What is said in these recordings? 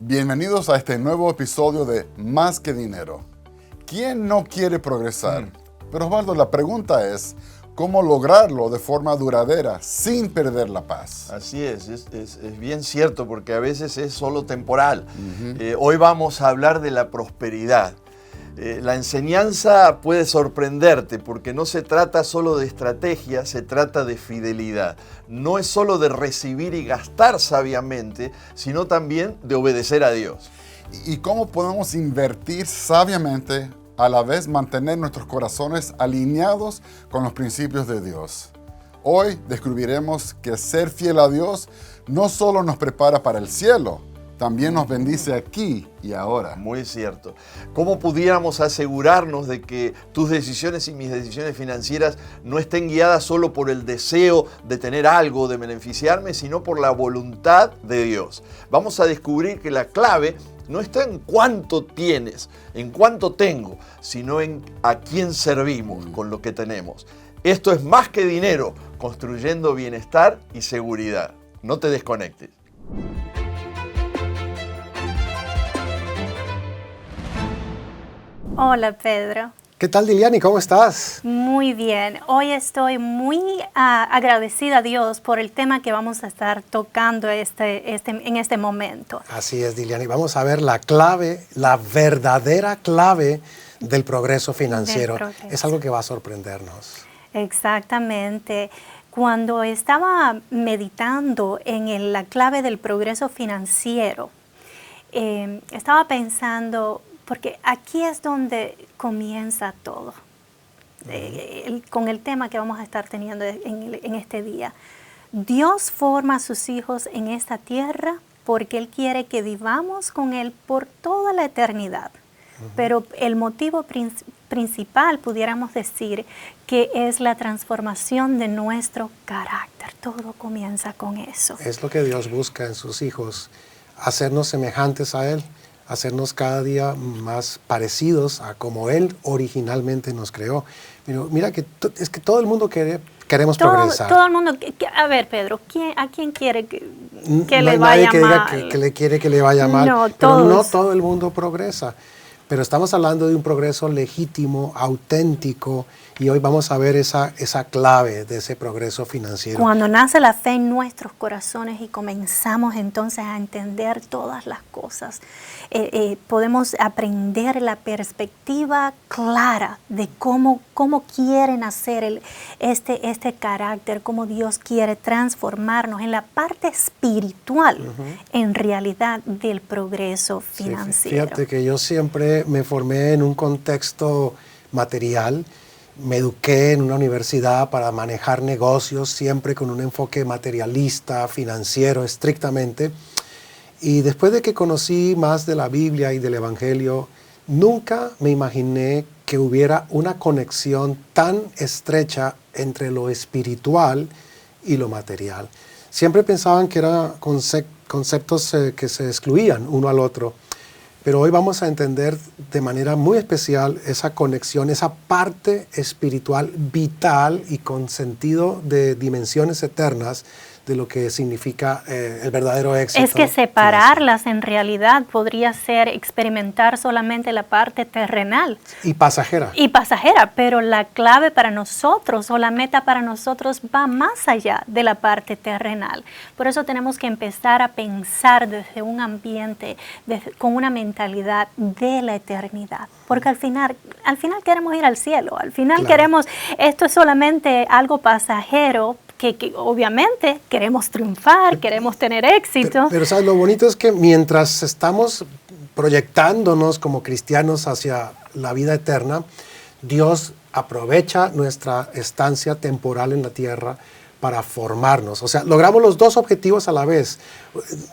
Bienvenidos a este nuevo episodio de Más que Dinero. ¿Quién no quiere progresar? Pero Osvaldo, la pregunta es, ¿cómo lograrlo de forma duradera sin perder la paz? Así es bien cierto, porque a veces es solo temporal. Hoy vamos a hablar de la prosperidad. La enseñanza puede sorprenderte porque no se trata solo de estrategia, se trata de fidelidad. No es solo de recibir y gastar sabiamente, sino también de obedecer a Dios. ¿Y cómo podemos invertir sabiamente, a la vez mantener nuestros corazones alineados con los principios de Dios? Hoy descubriremos que ser fiel a Dios no solo nos prepara para el cielo, también nos bendice aquí y ahora. Muy cierto. ¿Cómo pudiéramos asegurarnos de que tus decisiones y mis decisiones financieras no estén guiadas solo por el deseo de tener algo, de beneficiarme, sino por la voluntad de Dios? Vamos a descubrir que la clave no está en cuánto tienes, en cuánto tengo, sino en a quién servimos con lo que tenemos. Esto es Más que Dinero, construyendo bienestar y seguridad. No te desconectes. Hola, Pedro. ¿Qué tal, Diliani? ¿Cómo estás? Muy bien. Hoy estoy muy agradecida a Dios por el tema que vamos a estar tocando en este momento. Así es, Diliani. Vamos a ver la clave, la verdadera clave del progreso financiero. Es algo que va a sorprendernos. Exactamente. Cuando estaba meditando en la clave del progreso financiero, estaba pensando, porque aquí es donde comienza todo, con el tema que vamos a estar teniendo en este día. Dios forma a sus hijos en esta tierra porque Él quiere que vivamos con Él por toda la eternidad. Pero el motivo principal, pudiéramos decir, que es la transformación de nuestro carácter. Todo comienza con eso. Es lo que Dios busca en sus hijos, hacernos semejantes a Él, hacernos cada día más parecidos a como Él originalmente nos creó. Pero mira que es que todo el mundo queremos progresar. Todo el mundo. A ver, Pedro, ¿a quién quiere que no le hay vaya nadie que mal? diga que le quiere que le vaya mal, No, pero no todos. todo el mundo progresa. Pero estamos hablando de un progreso legítimo, auténtico, y hoy vamos a ver esa clave de ese progreso financiero. Cuando nace la fe en nuestros corazones y comenzamos entonces a entender todas las cosas, podemos aprender la perspectiva clara de cómo quieren hacer este carácter, cómo Dios quiere transformarnos en la parte espiritual, en realidad, del progreso financiero. Sí, fíjate que yo siempre me formé en un contexto material. Me eduqué en una universidad para manejar negocios, siempre con un enfoque materialista, financiero, estrictamente. Y después de que conocí más de la Biblia y del Evangelio, nunca me imaginé que hubiera una conexión tan estrecha entre lo espiritual y lo material. Siempre pensaban que eran conceptos que se excluían uno al otro. Pero hoy vamos a entender de manera muy especial esa conexión, esa parte espiritual vital y con sentido de dimensiones eternas de lo que significa el verdadero éxito. Es que separarlas en realidad podría ser experimentar solamente la parte terrenal. Y pasajera. Pero la clave para nosotros o la meta para nosotros va más allá de la parte terrenal. Por eso tenemos que empezar a pensar desde un ambiente, con una mentalidad de la eternidad. Porque al final queremos ir al cielo, al final queremos, esto es solamente algo pasajero, que obviamente queremos triunfar, queremos tener éxito. Pero ¿sabes? Lo bonito es que mientras estamos proyectándonos como cristianos hacia la vida eterna, Dios aprovecha nuestra estancia temporal en la tierra para formarnos. O sea, logramos los dos objetivos a la vez.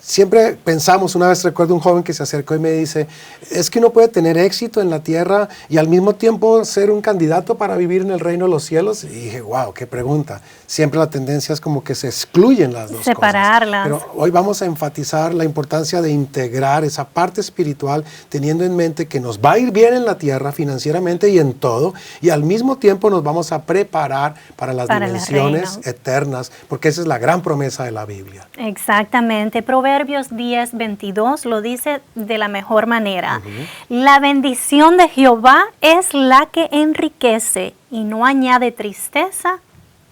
Siempre pensamos, una vez recuerdo un joven que se acercó y me dice, es que uno puede tener éxito en la tierra y al mismo tiempo ser un candidato para vivir en el reino de los cielos. Y dije, wow, qué pregunta. Siempre la tendencia es como que se excluyen las dos Separarlas. cosas. Pero hoy vamos a enfatizar la importancia de integrar esa parte espiritual, teniendo en mente que nos va a ir bien en la tierra financieramente y en todo, y al mismo tiempo nos vamos a preparar para las dimensiones eternas eternas, porque esa es la gran promesa de la Biblia. Exactamente. Proverbios 10:22 lo dice de la mejor manera. La bendición de Jehová es la que enriquece y no añade tristeza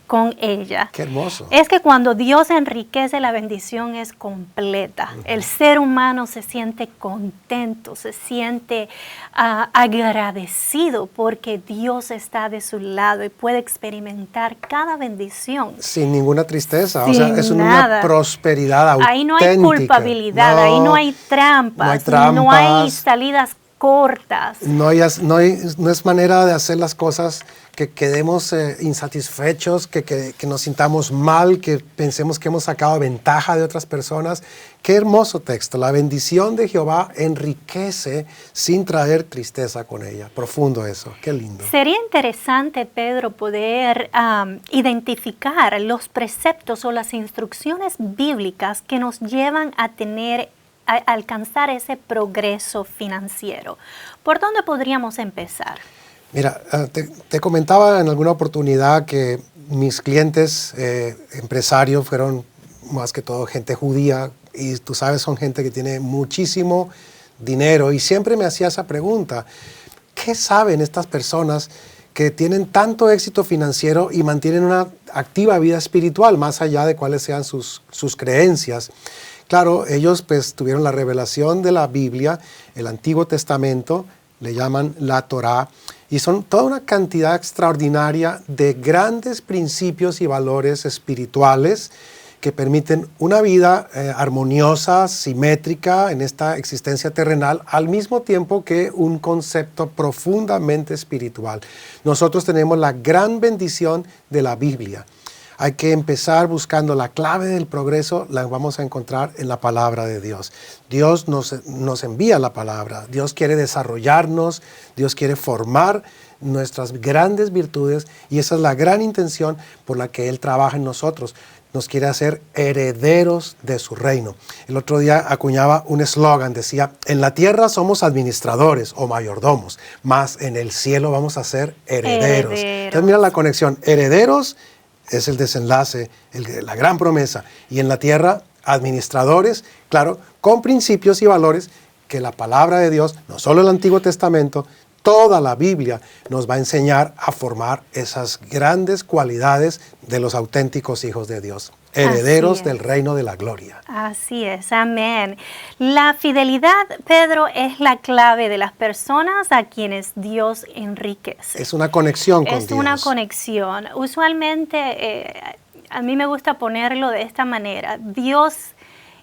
con ella. Qué hermoso. Es que cuando Dios enriquece, la bendición es completa. El ser humano se siente contento, se siente agradecido porque Dios está de su lado y puede experimentar cada bendición. Sin ninguna tristeza, Sin o sea, es nada. una prosperidad auténtica. Ahí no hay culpabilidad, ahí no hay trampas, no hay salidas cortas. No es manera de hacer las cosas que quedemos insatisfechos, que nos sintamos mal, que pensemos que hemos sacado ventaja de otras personas. Qué hermoso texto. La bendición de Jehová enriquece sin traer tristeza con ella. Profundo eso. Qué lindo. Sería interesante, Pedro, poder identificar los preceptos o las instrucciones bíblicas que nos llevan a alcanzar ese progreso financiero. ¿Por dónde podríamos empezar? Mira, te comentaba en alguna oportunidad que mis clientes empresarios fueron más que todo gente judía y tú sabes, son gente que tiene muchísimo dinero y siempre me hacía esa pregunta, ¿qué saben estas personas que tienen tanto éxito financiero y mantienen una activa vida espiritual más allá de cuáles sean sus creencias? Claro, ellos pues tuvieron la revelación de la Biblia, el Antiguo Testamento, le llaman la Torá, y son toda una cantidad extraordinaria de grandes principios y valores espirituales que permiten una vida armoniosa, simétrica en esta existencia terrenal, al mismo tiempo que un concepto profundamente espiritual. Nosotros tenemos la gran bendición de la Biblia. Hay que empezar buscando la clave del progreso, la vamos a encontrar en la palabra de Dios. Dios nos envía la palabra, Dios quiere desarrollarnos, Dios quiere formar nuestras grandes virtudes y esa es la gran intención por la que Él trabaja en nosotros. Nos quiere hacer herederos de su reino. El otro día acuñaba un eslogan, decía, en la tierra somos administradores o mayordomos, mas en el cielo vamos a ser herederos. Entonces mira la conexión, herederos es el desenlace, la gran promesa. Y en la tierra, administradores, claro, con principios y valores que la palabra de Dios, no solo el Antiguo Testamento, toda la Biblia nos va a enseñar a formar esas grandes cualidades de los auténticos hijos de Dios, herederos del reino de la gloria. Así es, amén. La fidelidad, Pedro, es la clave de las personas a quienes Dios enriquece. Es una conexión con Dios. Es una conexión. Usualmente, a mí me gusta ponerlo de esta manera. Dios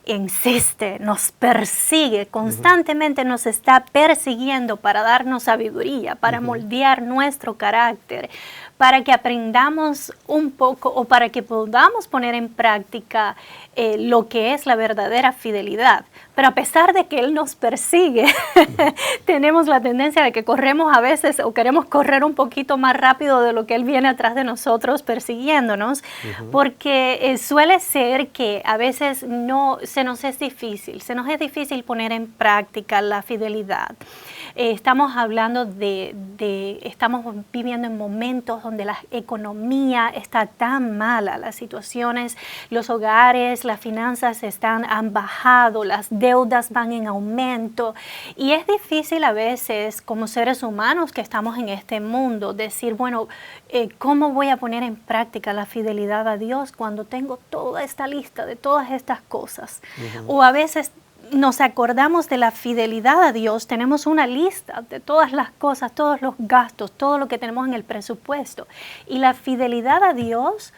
insiste, nos persigue, constantemente nos está persiguiendo para darnos sabiduría, para moldear nuestro carácter, para que aprendamos un poco o para que podamos poner en práctica lo que es la verdadera fidelidad. Pero a pesar de que Él nos persigue, tenemos la tendencia de que corremos a veces o queremos correr un poquito más rápido de lo que Él viene atrás de nosotros persiguiéndonos, porque suele ser que a veces se nos es difícil poner en práctica la fidelidad. Estamos hablando estamos viviendo en momentos donde la economía está tan mala, las situaciones, los hogares, las finanzas han bajado, las deudas van en aumento y es difícil a veces como seres humanos que estamos en este mundo decir, bueno, ¿cómo voy a poner en práctica la fidelidad a Dios cuando tengo toda esta lista de todas estas cosas? O a veces nos acordamos de la fidelidad a Dios, tenemos una lista de todas las cosas, todos los gastos, todo lo que tenemos en el presupuesto. Y la fidelidad a Dios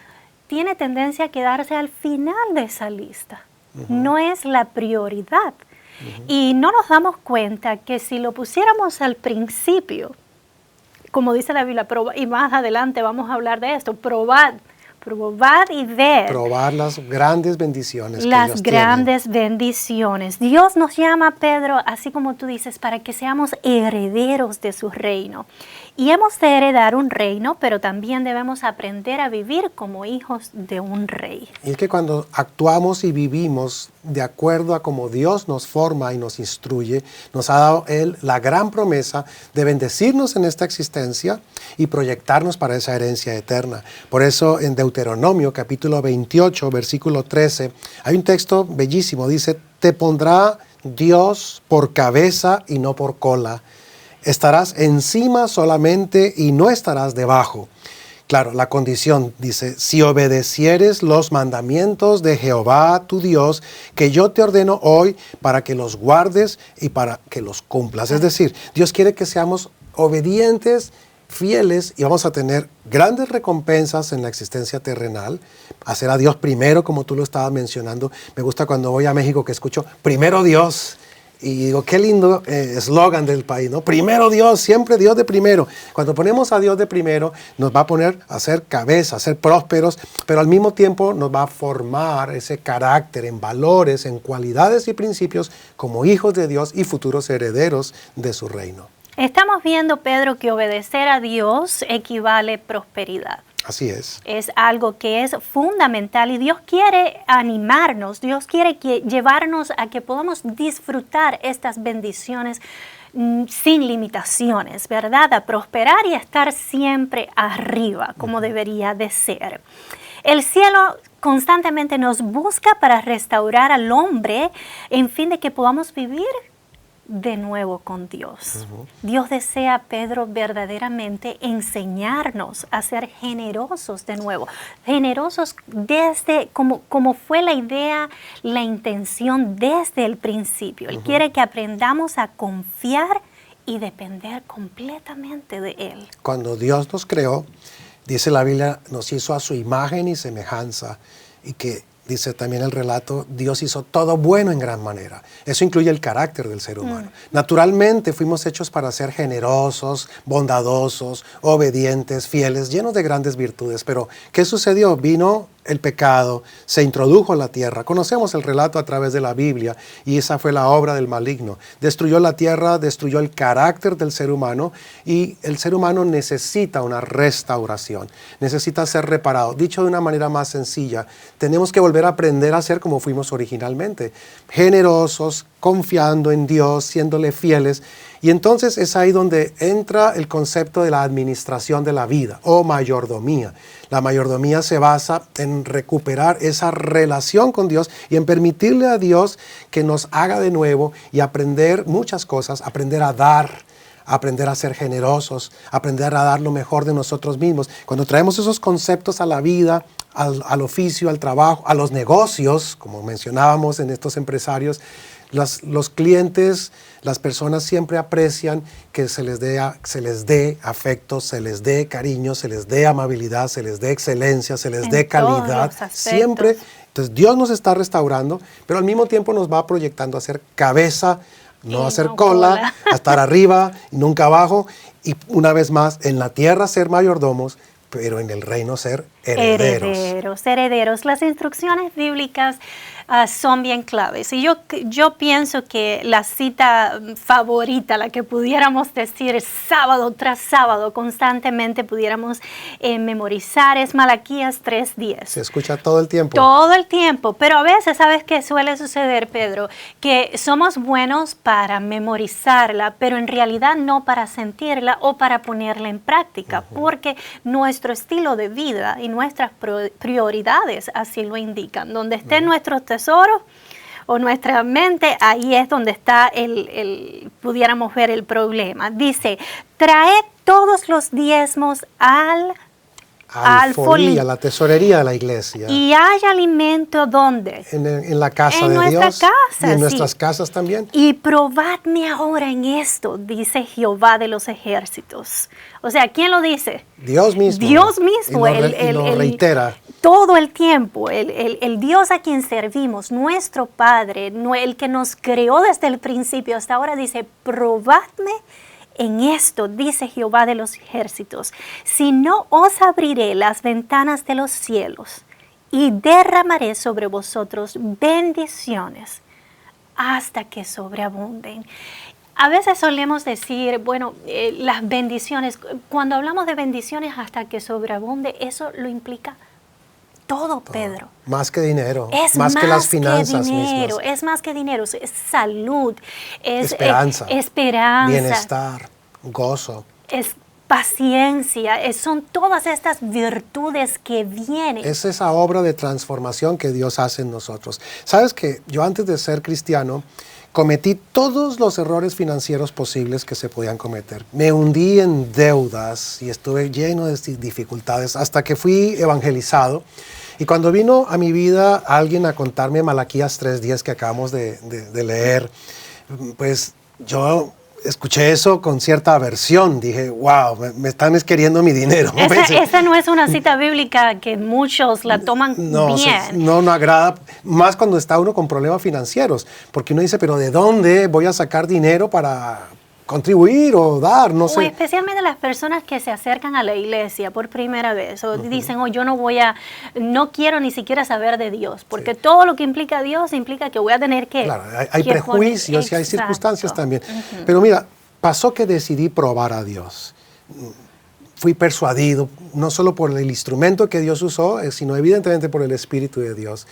tiene tendencia a quedarse al final de esa lista. No es la prioridad. Y no nos damos cuenta que si lo pusiéramos al principio, como dice la Biblia, y más adelante vamos a hablar de esto, probad y ver. Probar las grandes bendiciones que Dios grandes tiene. Bendiciones. Dios nos llama, Pedro, así como tú dices, para que seamos herederos de su reino. Y hemos de heredar un reino, pero también debemos aprender a vivir como hijos de un rey. Y es que cuando actuamos y vivimos de acuerdo a como Dios nos forma y nos instruye, nos ha dado Él la gran promesa de bendecirnos en esta existencia y proyectarnos para esa herencia eterna. Por eso en Deuteronomio capítulo 28, versículo 13, hay un texto bellísimo, dice, te pondrá Dios por cabeza y no por cola. Estarás encima solamente y no estarás debajo. Claro, la condición dice, si obedecieres los mandamientos de Jehová tu Dios, que yo te ordeno hoy para que los guardes y para que los cumplas. Es decir, Dios quiere que seamos obedientes, fieles y vamos a tener grandes recompensas en la existencia terrenal. Hacer a Dios primero, como tú lo estabas mencionando. Me gusta cuando voy a México que escucho, primero Dios. Y digo, qué lindo eslogan del país, ¿no? Primero Dios, siempre Dios de primero. Cuando ponemos a Dios de primero, nos va a poner a ser cabeza, a ser prósperos, pero al mismo tiempo nos va a formar ese carácter en valores, en cualidades y principios como hijos de Dios y futuros herederos de su reino. Estamos viendo, Pedro, que obedecer a Dios equivale a prosperidad. Así es. Es algo que es fundamental y Dios quiere animarnos, Dios quiere llevarnos a que podamos disfrutar estas bendiciones sin limitaciones, ¿verdad? A prosperar y a estar siempre arriba, como debería de ser. El cielo constantemente nos busca para restaurar al hombre en fin de que podamos vivir de nuevo con Dios. Dios desea, Pedro, verdaderamente enseñarnos a ser generosos de nuevo. Generosos desde, como fue la idea, la intención desde el principio. Él quiere que aprendamos a confiar y depender completamente de Él. Cuando Dios nos creó, dice la Biblia, nos hizo a su imagen y semejanza y que dice también el relato, Dios hizo todo bueno en gran manera. Eso incluye el carácter del ser humano. Naturalmente fuimos hechos para ser generosos, bondadosos, obedientes, fieles, llenos de grandes virtudes. Pero, ¿qué sucedió? Vino el pecado, se introdujo en la tierra. Conocemos el relato a través de la Biblia y esa fue la obra del maligno. Destruyó la tierra, destruyó el carácter del ser humano y el ser humano necesita una restauración, necesita ser reparado. Dicho de una manera más sencilla, tenemos que volver a aprender a ser como fuimos originalmente, generosos, confiando en Dios, siéndole fieles. Y entonces es ahí donde entra el concepto de la administración de la vida o mayordomía. La mayordomía se basa en recuperar esa relación con Dios y en permitirle a Dios que nos haga de nuevo y aprender muchas cosas, aprender a dar, aprender a ser generosos, aprender a dar lo mejor de nosotros mismos. Cuando traemos esos conceptos a la vida, al oficio, al trabajo, a los negocios, como mencionábamos en estos empresarios, los clientes, las personas siempre aprecian que se les dé afecto, se les dé cariño, se les dé amabilidad, se les dé excelencia, se les dé calidad. Siempre. Entonces Dios nos está restaurando, pero al mismo tiempo nos va proyectando a ser cabeza, no a ser cola, a estar arriba, nunca abajo. Y una vez más, en la tierra ser mayordomos, pero en el reino ser herederos. Herederos. Las instrucciones bíblicas son bien claves. Y yo pienso que la cita favorita, la que pudiéramos decir sábado tras sábado, constantemente pudiéramos memorizar, es Malaquías 3:10. Se escucha todo el tiempo. Todo el tiempo. Pero a veces, ¿sabes qué suele suceder, Pedro? Que somos buenos para memorizarla, pero en realidad no para sentirla o para ponerla en práctica, porque nuestro estilo de vida y nuestras prioridades así lo indican. Donde estén nuestros tesoros o nuestra mente, ahí es donde está pudiéramos ver el problema. Dice, traed todos los diezmos al folía, a la tesorería de la iglesia. Y hay alimento, ¿dónde? En la casa de Dios. En nuestra casa, y en nuestras casas también. Y probadme ahora en esto, dice Jehová de los ejércitos. O sea, ¿quién lo dice? Dios mismo. Dios mismo. Y lo reitera. Todo el tiempo, el Dios a quien servimos, nuestro Padre, el que nos creó desde el principio hasta ahora, dice, probadme en esto, dice Jehová de los ejércitos, si no os abriré las ventanas de los cielos y derramaré sobre vosotros bendiciones hasta que sobreabunden. A veces solemos decir, bueno, las bendiciones, cuando hablamos de bendiciones hasta que sobreabunde, eso lo implica todo, Pedro. Más que dinero, Es más que las finanzas dinero, mismas. es más que dinero, es salud, es Esperanza, esperanza, bienestar, gozo. es paciencia, son todas estas virtudes que vienen. Es esa obra de transformación que Dios hace en nosotros. Sabes que yo antes de ser cristiano cometí todos los errores financieros posibles que se podían cometer. Me hundí en deudas y estuve lleno de dificultades hasta que fui evangelizado. Y cuando vino a mi vida alguien a contarme Malaquías 3:10 que acabamos de leer, pues yo escuché eso con cierta aversión. Dije, wow, me están queriendo mi dinero. Esa no es una cita bíblica que muchos la toman bien. No agrada, más cuando está uno con problemas financieros, porque uno dice, pero ¿de dónde voy a sacar dinero para contribuir o dar? No O sé. especialmente las personas que se acercan a la iglesia por primera vez o dicen, yo no quiero ni siquiera saber de Dios, porque todo lo que implica Dios implica que voy a tener que... Claro, hay prejuicios y hay circunstancias también. Pero mira, pasó que decidí probar a Dios. Fui persuadido, no solo por el instrumento que Dios usó, sino evidentemente por el Espíritu de Dios.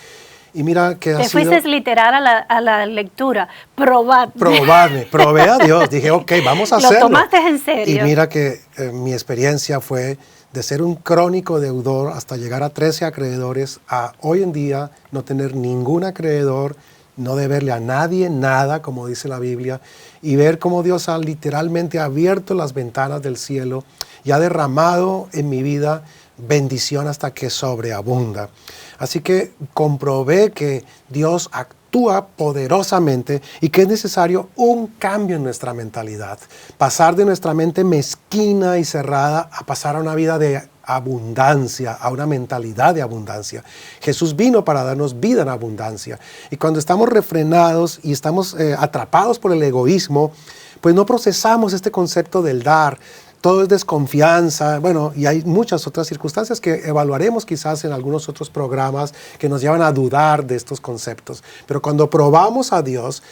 Y mira que Te fuiste literal a la lectura, probarme. Probé a Dios, dije, ok, vamos a hacerlo. Lo tomaste en serio. Y mira que mi experiencia fue de ser un crónico deudor hasta llegar a 13 acreedores, a hoy en día no tener ningún acreedor, no deberle a nadie nada, como dice la Biblia, y ver cómo Dios ha literalmente abierto las ventanas del cielo y ha derramado en mi vida bendición hasta que sobreabunda. Así que comprobé que Dios actúa poderosamente y que es necesario un cambio en nuestra mentalidad. Pasar de nuestra mente mezquina y cerrada a pasar a una vida de abundancia, a una mentalidad de abundancia. Jesús vino para darnos vida en abundancia. Y cuando estamos refrenados y estamos atrapados por el egoísmo, pues no procesamos este concepto del dar. Todo es desconfianza, bueno, y hay muchas otras circunstancias que evaluaremos quizás en algunos otros programas que nos llevan a dudar de estos conceptos. Pero cuando probamos a Dios,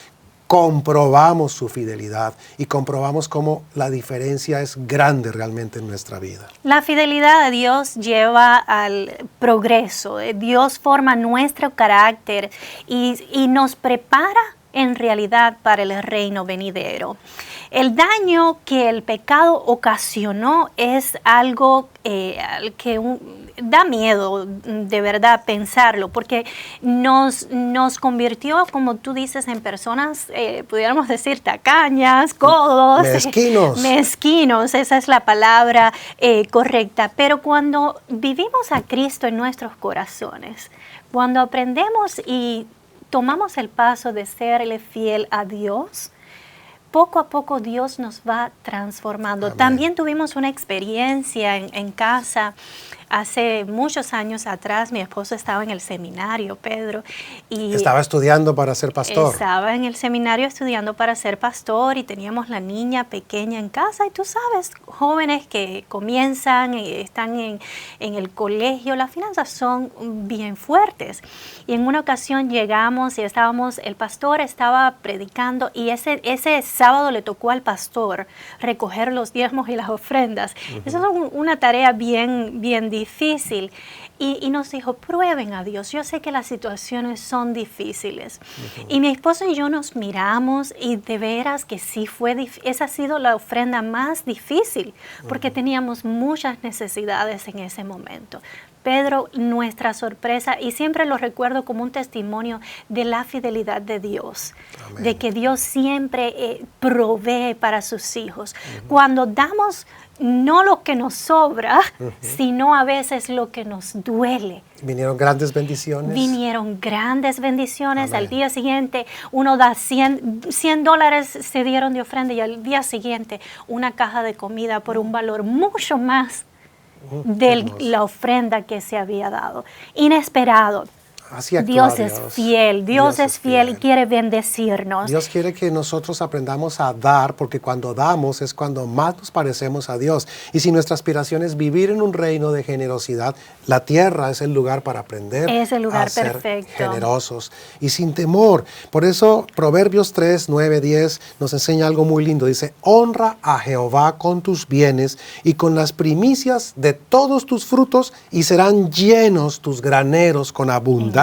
comprobamos su fidelidad y comprobamos cómo la diferencia es grande realmente en nuestra vida. La fidelidad a Dios lleva al progreso. Dios forma nuestro carácter y nos prepara en realidad para el reino venidero. El daño que el pecado ocasionó es algo que da miedo de verdad pensarlo, porque nos convirtió, como tú dices, en personas, pudiéramos decir, tacañas, codos. Mezquinos, esa es la palabra correcta. Pero cuando vivimos a Cristo en nuestros corazones, cuando aprendemos y tomamos el paso de serle fiel a Dios, poco a poco Dios nos va transformando. Amén. También tuvimos una experiencia en casa. Hace muchos años atrás, mi esposo estaba en el seminario, Pedro. Y estaba estudiando para ser pastor. Estaba en el seminario estudiando para ser pastor y teníamos la niña pequeña en casa. Y tú sabes, jóvenes que comienzan y están en el colegio, las finanzas son bien fuertes. Y en una ocasión llegamos y el pastor estaba predicando y ese sábado le tocó al pastor recoger los diezmos y las ofrendas. Esa es una tarea bien difícil. Y nos dijo, prueben a Dios. Yo sé que las situaciones son difíciles. Y mi esposo y yo nos miramos y de veras que sí esa ha sido la ofrenda más difícil porque teníamos muchas necesidades en ese momento. Pedro, nuestra sorpresa, y siempre lo recuerdo como un testimonio de la fidelidad de Dios, Amén. De que Dios siempre provee para sus hijos. Cuando damos no lo que nos sobra, sino a veces lo que nos duele. ¿Vinieron grandes bendiciones? Vinieron grandes bendiciones. Amén. Al día siguiente uno da $100 se dieron de ofrenda y al día siguiente una caja de comida por un valor mucho más de la ofrenda que se había dado. Inesperado. Así actúa Dios es fiel, Dios es fiel y quiere bendecirnos. Dios quiere que nosotros aprendamos a dar, porque cuando damos es cuando más nos parecemos a Dios. Y si nuestra aspiración es vivir en un reino de generosidad, la tierra es el lugar para aprender es el lugar a ser perfecto. generosos y sin temor. Por eso Proverbios 3, 9, 10 nos enseña algo muy lindo. Dice, honra a Jehová con tus bienes y con las primicias de todos tus frutos, y serán llenos tus graneros con abundancia.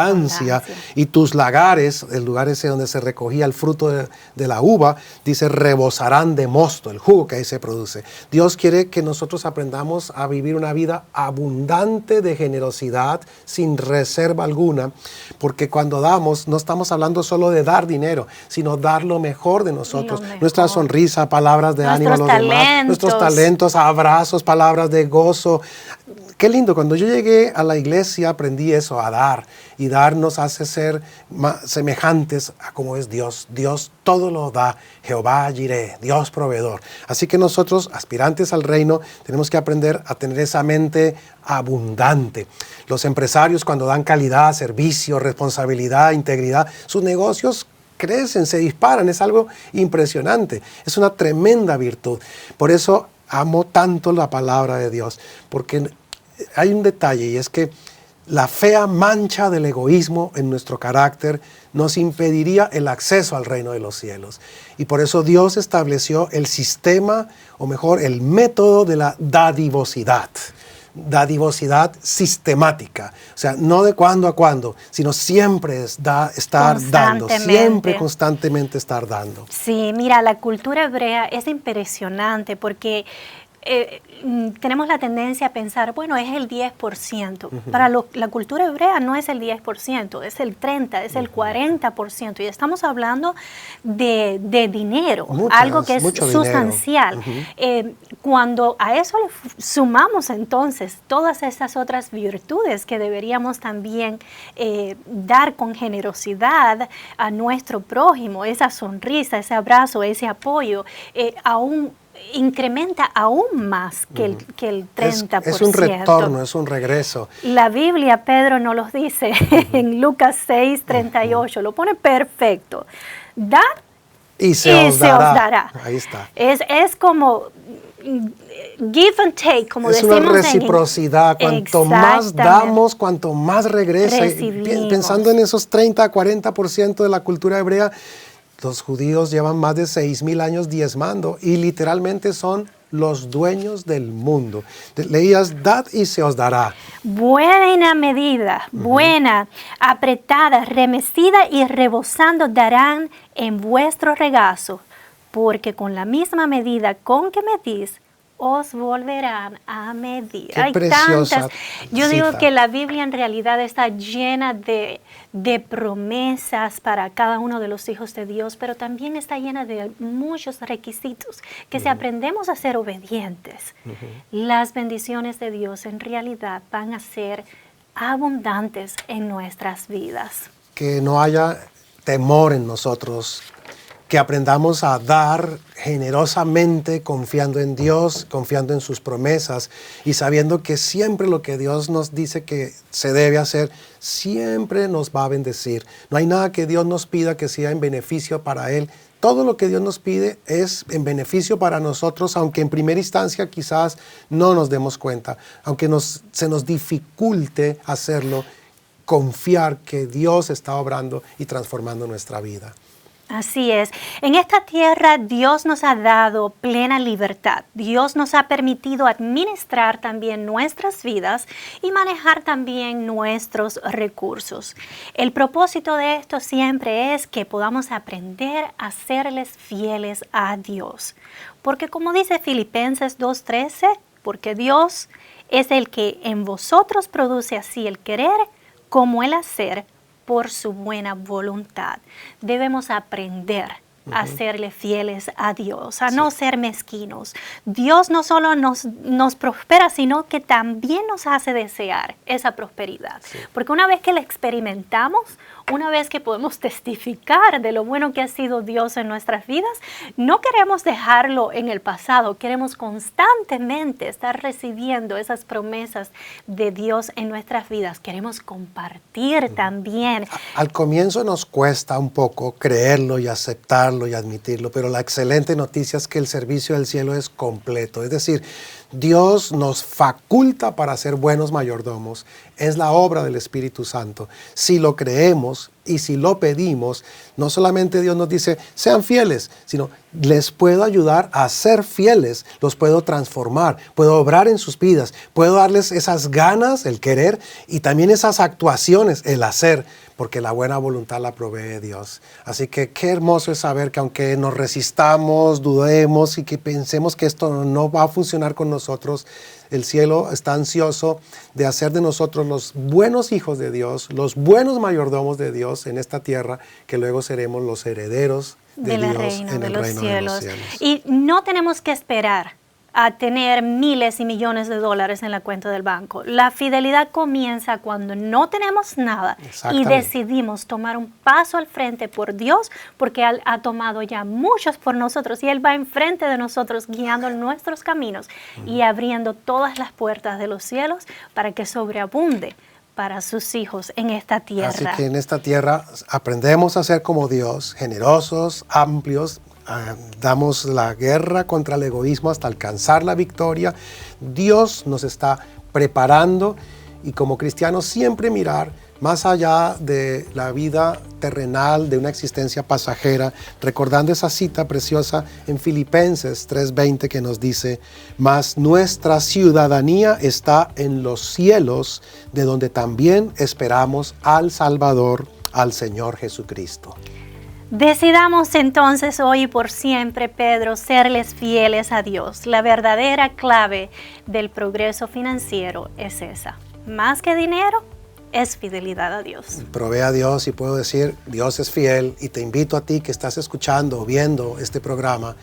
Y tus lagares, el lugar ese donde se recogía el fruto de la uva, dice, rebosarán de mosto, el jugo que ahí se produce. Dios quiere que nosotros aprendamos a vivir una vida abundante de generosidad, sin reserva alguna, porque cuando damos, no estamos hablando solo de dar dinero, sino dar lo mejor de nosotros. Nuestra sonrisa, palabras de ánimo a los demás, nuestros talentos, abrazos, palabras de gozo. Qué lindo, cuando yo llegué a la iglesia aprendí eso, a dar. Y dar nos hace ser semejantes a como es Dios. Dios todo lo da. Jehová Jireh, Dios proveedor. Así que nosotros, aspirantes al reino, tenemos que aprender a tener esa mente abundante. Los empresarios, cuando dan calidad, servicio, responsabilidad, integridad, sus negocios crecen, se disparan. Es algo impresionante. Es una tremenda virtud. Por eso amo tanto la palabra de Dios, porque hay un detalle, y es que la fea mancha del egoísmo en nuestro carácter nos impediría el acceso al reino de los cielos. Y por eso Dios estableció el sistema, o mejor, el método de la dadivosidad. Dadivosidad sistemática. O sea, no de cuando a cuando, sino siempre estar dando. Siempre constantemente estar dando. Sí, mira, la cultura hebrea es impresionante porque tenemos la tendencia a pensar, bueno, es el 10%. Para la cultura hebrea no es el 10%, es el 30%, es el 40%. Y estamos hablando de dinero, algo que es sustancial. Cuando a eso le sumamos entonces todas esas otras virtudes que deberíamos también dar con generosidad a nuestro prójimo, esa sonrisa, ese abrazo, ese apoyo, incrementa aún más que el 30%. Es un retorno, es un regreso. La Biblia, Pedro nos lo dice en Lucas 6:38, lo pone perfecto. Dad y se os dará. Ahí está. Es como give and take, como decimos. Es una reciprocidad. Cuanto más damos, cuanto más regresa. Pensando en esos 30-40% de la cultura hebrea, los judíos llevan más de 6,000 años diezmando y literalmente son los dueños del mundo. Leías, dad y se os dará. Buena medida, buena, apretada, remecida y rebosando darán en vuestro regazo, porque con la misma medida con que medís, os volverán a medir. Qué preciosa Yo digo cita. que la Biblia en realidad está llena de promesas para cada uno de los hijos de Dios, pero también está llena de muchos requisitos que si aprendemos a ser obedientes, las bendiciones de Dios en realidad van a ser abundantes en nuestras vidas. Que no haya temor en nosotros, que aprendamos a dar generosamente, confiando en Dios, confiando en sus promesas y sabiendo que siempre lo que Dios nos dice que se debe hacer, siempre nos va a bendecir. No hay nada que Dios nos pida que sea en beneficio para Él. Todo lo que Dios nos pide es en beneficio para nosotros, aunque en primera instancia quizás no nos demos cuenta, aunque se nos dificulte hacerlo, confiar que Dios está obrando y transformando nuestra vida. Así es. En esta tierra Dios nos ha dado plena libertad. Dios nos ha permitido administrar también nuestras vidas y manejar también nuestros recursos. El propósito de esto siempre es que podamos aprender a serles fieles a Dios. Porque como dice Filipenses 2:13, porque Dios es el que en vosotros produce así el querer como el hacer por su buena voluntad. Debemos aprender a serle fieles a Dios, a no ser mezquinos. Dios no solo nos prospera, sino que también nos hace desear esa prosperidad. Sí. Porque una vez que la experimentamos, una vez que podemos testificar de lo bueno que ha sido Dios en nuestras vidas, no queremos dejarlo en el pasado, queremos constantemente estar recibiendo esas promesas de Dios en nuestras vidas. Queremos compartir también. Al comienzo nos cuesta un poco creerlo y aceptarlo y admitirlo, pero la excelente noticia es que el servicio del cielo es completo. Es decir, Dios nos faculta para ser buenos mayordomos. Es la obra del Espíritu Santo. Si lo creemos y si lo pedimos, no solamente Dios nos dice, sean fieles, sino les puedo ayudar a ser fieles, los puedo transformar, puedo obrar en sus vidas, puedo darles esas ganas, el querer, y también esas actuaciones, el hacer, porque la buena voluntad la provee Dios. Así que qué hermoso es saber que aunque nos resistamos, dudemos y que pensemos que esto no va a funcionar con nosotros, el cielo está ansioso de hacer de nosotros los buenos hijos de Dios, los buenos mayordomos de Dios en esta tierra, que luego seremos los herederos de Dios en el reino de los cielos. Y no tenemos que esperar a tener miles y millones de dólares en la cuenta del banco. La fidelidad comienza cuando no tenemos nada y decidimos tomar un paso al frente por Dios, porque Él ha tomado ya muchos por nosotros y Él va enfrente de nosotros guiando nuestros caminos y abriendo todas las puertas de los cielos para que sobreabunde para sus hijos en esta tierra. Así que en esta tierra aprendemos a ser como Dios, generosos, amplios, damos la guerra contra el egoísmo hasta alcanzar la victoria. Dios nos está preparando y como cristianos siempre mirar más allá de la vida terrenal, de una existencia pasajera, recordando esa cita preciosa en Filipenses 3:20 que nos dice, mas nuestra ciudadanía está en los cielos, de donde también esperamos al Salvador, al Señor Jesucristo. Decidamos entonces hoy y por siempre, Pedro, serles fieles a Dios. La verdadera clave del progreso financiero es esa. Más que dinero, es fidelidad a Dios. Provee a Dios y puedo decir, Dios es fiel y te invito a ti que estás escuchando o viendo este programa,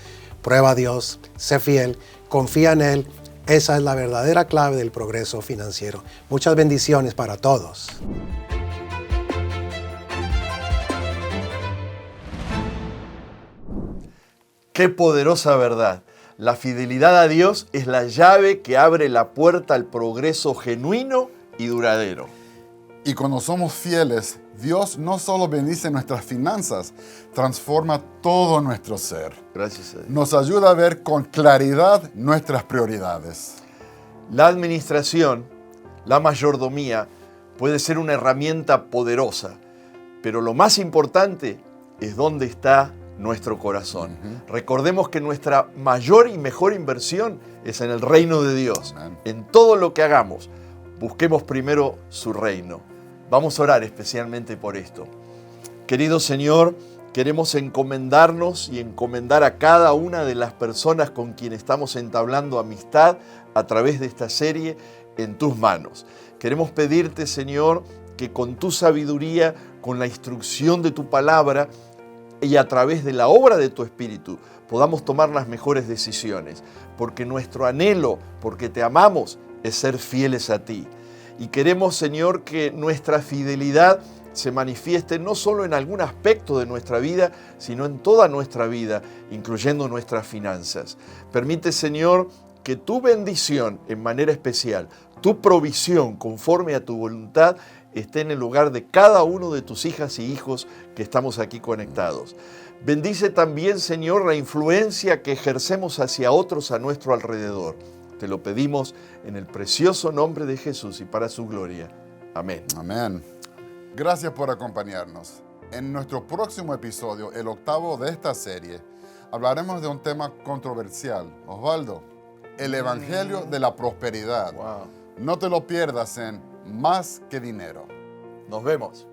prueba a Dios, sé fiel, confía en Él. Esa es la verdadera clave del progreso financiero. Muchas bendiciones para todos. Qué poderosa verdad. La fidelidad a Dios es la llave que abre la puerta al progreso genuino y duradero. Y cuando somos fieles, Dios no solo bendice nuestras finanzas, transforma todo nuestro ser. Gracias a Dios. Nos ayuda a ver con claridad nuestras prioridades. La administración, la mayordomía, puede ser una herramienta poderosa, pero lo más importante es dónde está nuestro corazón. Recordemos que nuestra mayor y mejor inversión es en el reino de Dios. Amén. En todo lo que hagamos, busquemos primero su reino. Vamos a orar especialmente por esto. Querido Señor, queremos encomendarnos y encomendar a cada una de las personas con quien estamos entablando amistad a través de esta serie en tus manos. Queremos pedirte, Señor, que con tu sabiduría, con la instrucción de tu palabra, y a través de la obra de tu Espíritu podamos tomar las mejores decisiones, porque nuestro anhelo, porque te amamos, es ser fieles a ti. Y queremos, Señor, que nuestra fidelidad se manifieste no solo en algún aspecto de nuestra vida, sino en toda nuestra vida, incluyendo nuestras finanzas. Permite, Señor, que tu bendición en manera especial, tu provisión conforme a tu voluntad, esté en el lugar de cada uno de tus hijas y hijos que estamos aquí conectados. Bendice también, Señor, la influencia que ejercemos hacia otros a nuestro alrededor. Te lo pedimos en el precioso nombre de Jesús y para su gloria. Amén. Amén. Gracias por acompañarnos. En nuestro próximo episodio, el 8º de esta serie, hablaremos de un tema controversial. Osvaldo, el Evangelio de la Prosperidad. Wow. No te lo pierdas en Más que Dinero. Nos vemos.